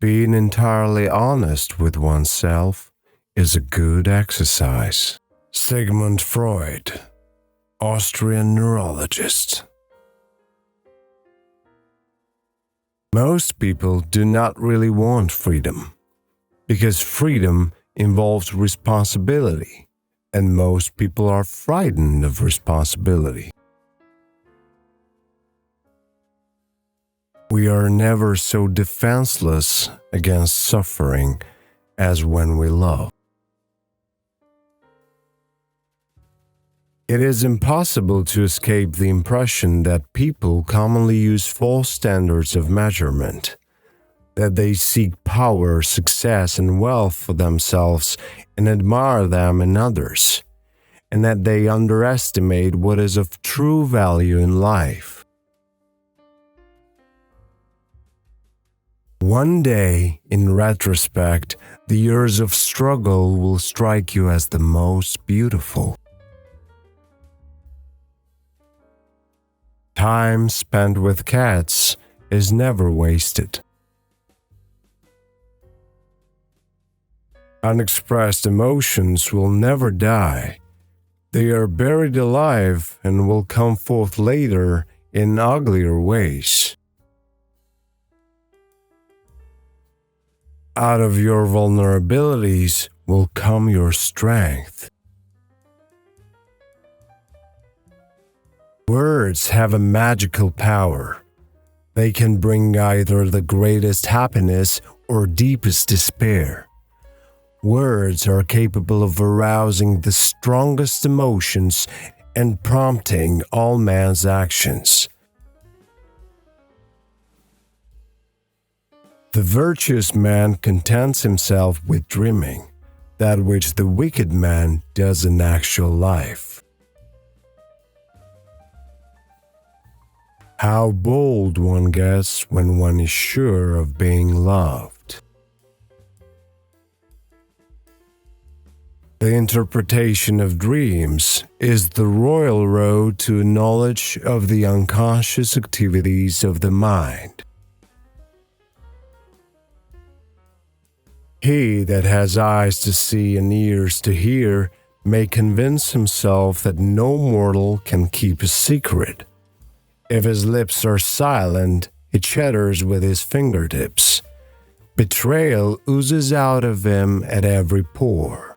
Being entirely honest with oneself is a good exercise. Sigmund Freud, Austrian neurologist. Most people do not really want freedom, because freedom involves responsibility, and most people are frightened of responsibility. We are never so defenseless against suffering as when we love. It is impossible to escape the impression that people commonly use false standards of measurement, that they seek power, success, and wealth for themselves and admire them in others, and that they underestimate what is of true value in life. One day, in retrospect, the years of struggle will strike you as the most beautiful. Time spent with cats is never wasted. Unexpressed emotions will never die. They are buried alive and will come forth later in uglier ways. Out of your vulnerabilities will come your strength. Words have a magical power. They can bring either the greatest happiness or deepest despair. Words are capable of arousing the strongest emotions and prompting all man's actions. The virtuous man contents himself with dreaming, that which the wicked man does in actual life. How bold one gets when one is sure of being loved. The interpretation of dreams is the royal road to a knowledge of the unconscious activities of the mind. He that has eyes to see and ears to hear may convince himself that no mortal can keep a secret. If his lips are silent, he chatters with his fingertips. Betrayal oozes out of him at every pore.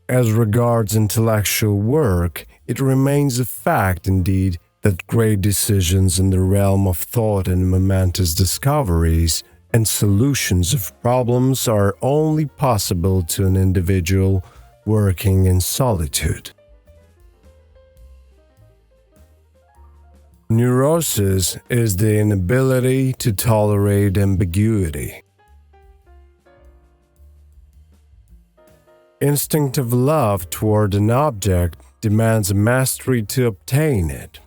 As regards intellectual work, it remains a fact indeed that great decisions in the realm of thought and momentous discoveries and solutions of problems are only possible to an individual working in solitude. Neurosis is the inability to tolerate ambiguity. Instinctive love toward an object demands mastery to obtain it.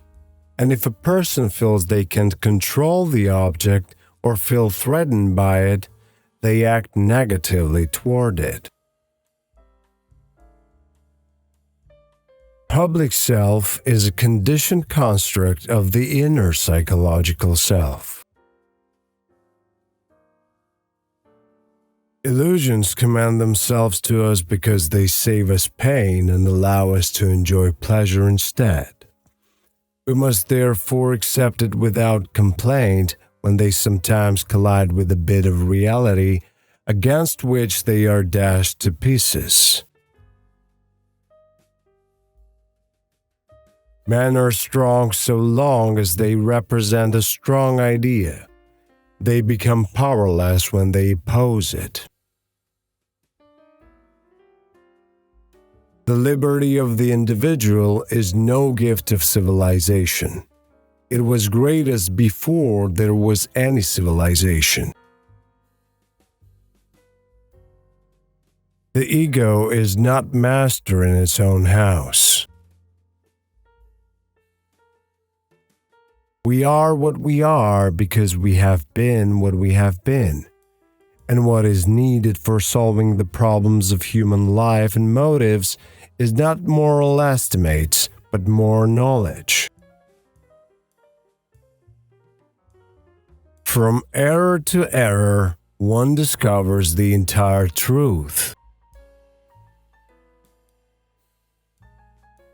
And if a person feels they can't control the object or feel threatened by it, they act negatively toward it. Public self is a conditioned construct of the inner psychological self. Illusions command themselves to us because they save us pain and allow us to enjoy pleasure instead. We must therefore accept it without complaint when they sometimes collide with a bit of reality against which they are dashed to pieces. Men are strong so long as they represent a strong idea. They become powerless when they oppose it. The liberty of the individual is no gift of civilization. It was greatest before there was any civilization. The ego is not master in its own house. We are what we are because we have been what we have been, and what is needed for solving the problems of human life and motives is not moral estimates, but more knowledge. From error to error, one discovers the entire truth.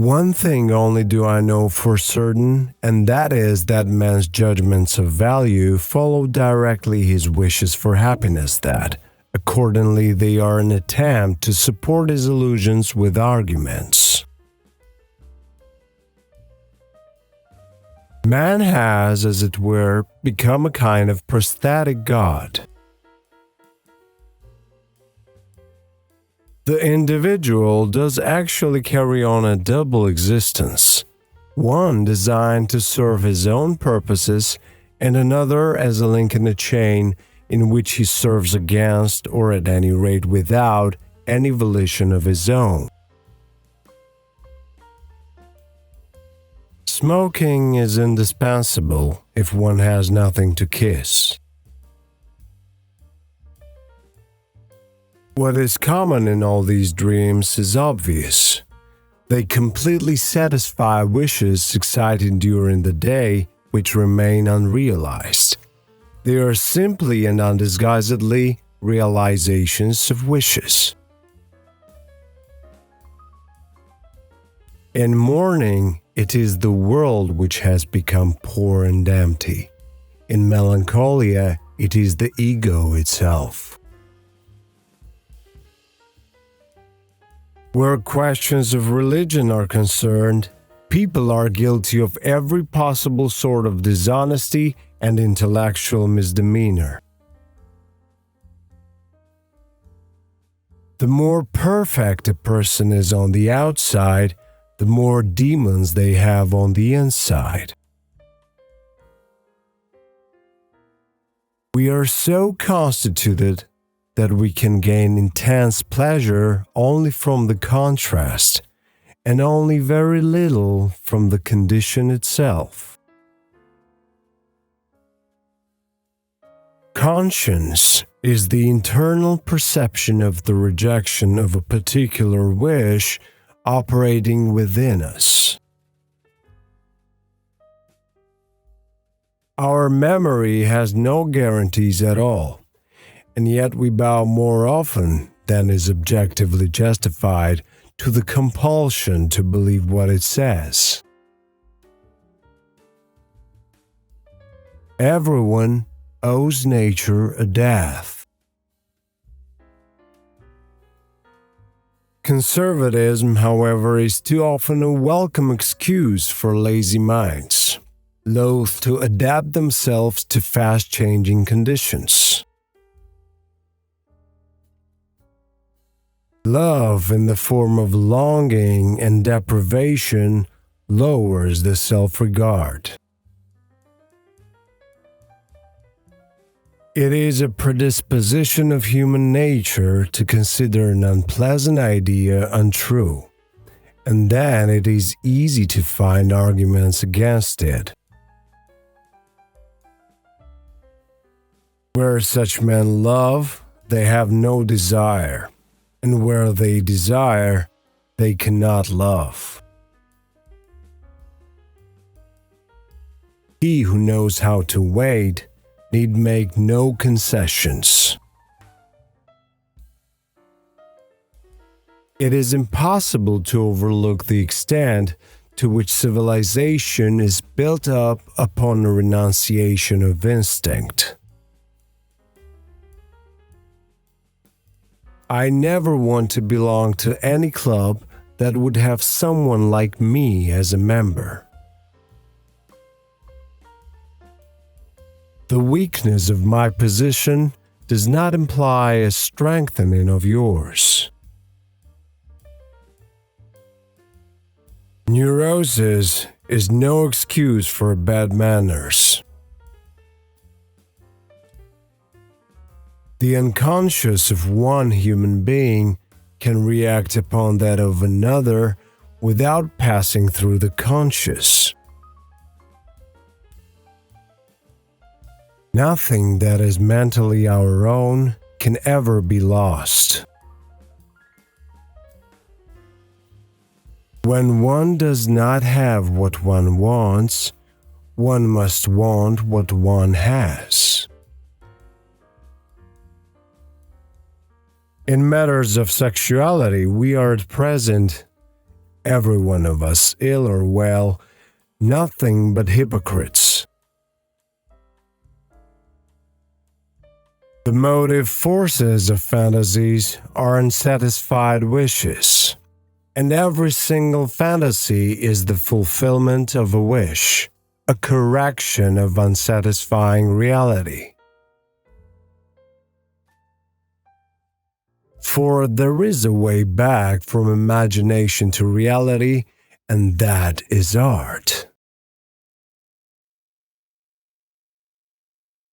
One thing only do I know for certain, and that is that man's judgments of value follow directly his wishes for happiness, that, accordingly, they are an attempt to support his illusions with arguments. Man has, as it were, become a kind of prosthetic god. The individual does actually carry on a double existence, one designed to serve his own purposes and another as a link in a chain in which he serves against, or at any rate without, any volition of his own. Smoking is indispensable if one has nothing to kiss. What is common in all these dreams is obvious. They completely satisfy wishes excited during the day which remain unrealized. They are simply and undisguisedly realizations of wishes. In mourning, it is the world which has become poor and empty. In melancholia, it is the ego itself. Where questions of religion are concerned, people are guilty of every possible sort of dishonesty and intellectual misdemeanor. The more perfect a person is on the outside, the more demons they have on the inside. We are so constituted that we can gain intense pleasure only from the contrast, and only very little from the condition itself. Conscience is the internal perception of the rejection of a particular wish operating within us. Our memory has no guarantees at all, and yet we bow more often than is objectively justified to the compulsion to believe what it says. Everyone owes nature a death. Conservatism, however, is too often a welcome excuse for lazy minds, loath to adapt themselves to fast-changing conditions. Love in the form of longing and deprivation lowers the self-regard. It is a predisposition of human nature to consider an unpleasant idea untrue, and then it is easy to find arguments against it. Where such men love, they have no desire. And where they desire, they cannot love. He who knows how to wait need make no concessions. It is impossible to overlook the extent to which civilization is built up upon a renunciation of instinct. I never want to belong to any club that would have someone like me as a member. The weakness of my position does not imply a strengthening of yours. Neurosis is no excuse for bad manners. The unconscious of one human being can react upon that of another without passing through the conscious. Nothing that is mentally our own can ever be lost. When one does not have what one wants, one must want what one has. In matters of sexuality, we are at present, every one of us, ill or well, nothing but hypocrites. The motive forces of fantasies are unsatisfied wishes, and every single fantasy is the fulfillment of a wish, a correction of unsatisfying reality. For there is a way back from imagination to reality, and that is art.